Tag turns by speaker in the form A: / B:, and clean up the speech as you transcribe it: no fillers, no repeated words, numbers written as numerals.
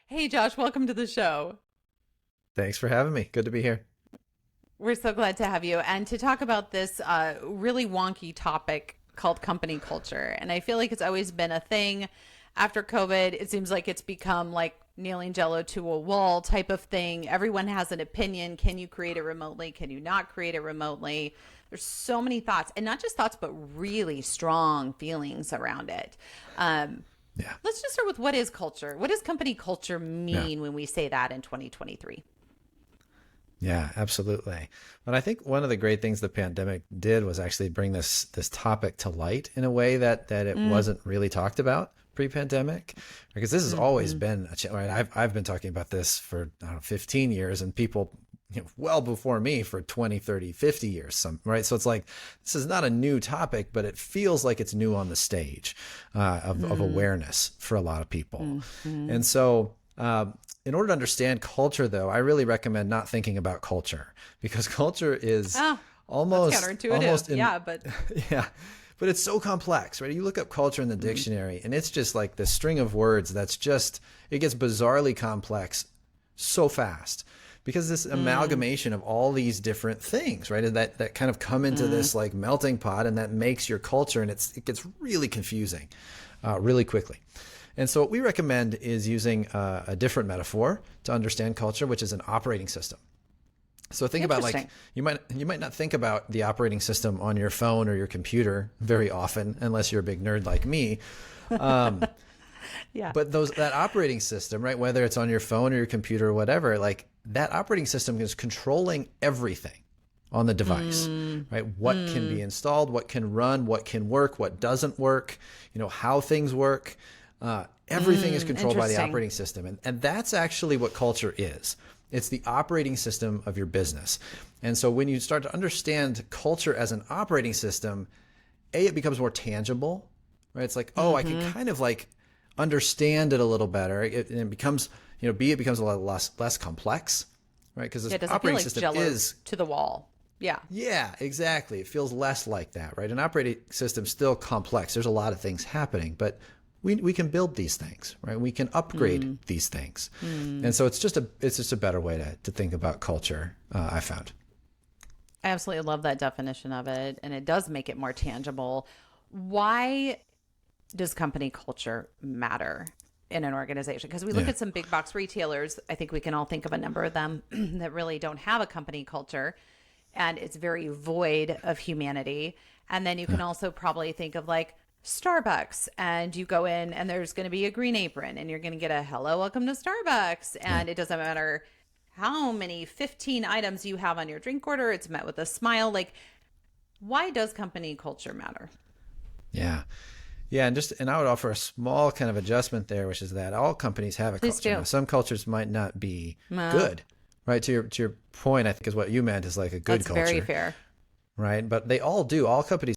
A: Hey, Josh, welcome to the show.
B: Thanks for having me. Good to be here.
A: We're so glad to have you and to talk about this really wonky topic called company culture. And I feel like it's always been a thing. After COVID, it seems like it's become like nailing jello to a wall type of thing. Everyone has an opinion. Can you create it remotely? Can you not create it remotely? There's so many thoughts, and not just thoughts, but really strong feelings around it. Um,
B: Yeah.
A: let's just start with what is culture? What does company culture
B: Yeah.
A: mean when we say that in 2023?
B: Yeah, absolutely. But I think one of the great things the pandemic did was actually bring this topic to light in a way that it wasn't really talked about pre-pandemic, because this has always
A: Mm-hmm.
B: been right. I've been talking about this for I don't know, 15 years, and people well before me for 20, 30, 50 years, some right. So it's like this is not a new topic, but it feels like it's new on the stage of awareness for a lot of people.
A: Mm-hmm.
B: And so in order to understand culture, though, I really recommend not thinking about culture, because culture is
A: Oh, that's
B: almost
A: counterintuitive.
B: in
A: Yeah, but
B: yeah, but it's so complex, right? You look up culture in the dictionary and it's just like this string of words that's just it gets bizarrely complex so fast, because this amalgamation of all these different things, right? That kind of come into this like melting pot, and that makes your culture, and it gets really confusing really quickly. And so what we recommend is using a different metaphor to understand culture, which is an operating system. So think about like
A: interesting.
B: you might not think about the operating system on your phone or your computer very often, unless you're a big nerd like me.
A: Yeah.
B: But that operating system, right, whether it's on your phone or your computer or whatever, like that operating system is controlling everything on the device, right? What can be installed, what can run, what can work, what doesn't work, how things work. Everything is controlled by the
A: Interesting.
B: operating system. And that's actually what culture is. It's the operating system of your business. And so when you start to understand culture as an operating system, it becomes more tangible, right? It's like, oh, I can kind of like understand it a little better. And it becomes, it becomes a lot less complex, right? Because
A: Yeah,
B: this
A: it doesn't feel
B: operating
A: like
B: system
A: jello
B: is
A: to the wall. Yeah.
B: yeah, exactly. It feels less like that, right? An operating system is still complex. There's a lot of things happening, but we can build these things, right? We can upgrade these things. And so it's just a better way to think about culture, I found.
A: I absolutely love that definition of it, and it does make it more tangible. Why does company culture matter in an organization? Because we look
B: Yeah.
A: at some big box retailers, I think we can all think of a number of them that really don't have a company culture, and it's very void of humanity. And then you can also probably think of like Starbucks, and you go in and there's going to be a green apron and you're going to get a hello, welcome to Starbucks.
B: Yeah.
A: And it doesn't matter how many 15 items you have on your drink order, it's met with a smile. Like, why does company culture matter?
B: Yeah. Yeah, and I would offer a small kind of adjustment there, which is that all companies have a
A: Please
B: culture. Now,
A: do.
B: some cultures might not be
A: Uh,
B: good, right? To your point, I think is what you meant is like a good
A: that's very
B: culture,
A: fair.
B: right? But they all do. All companies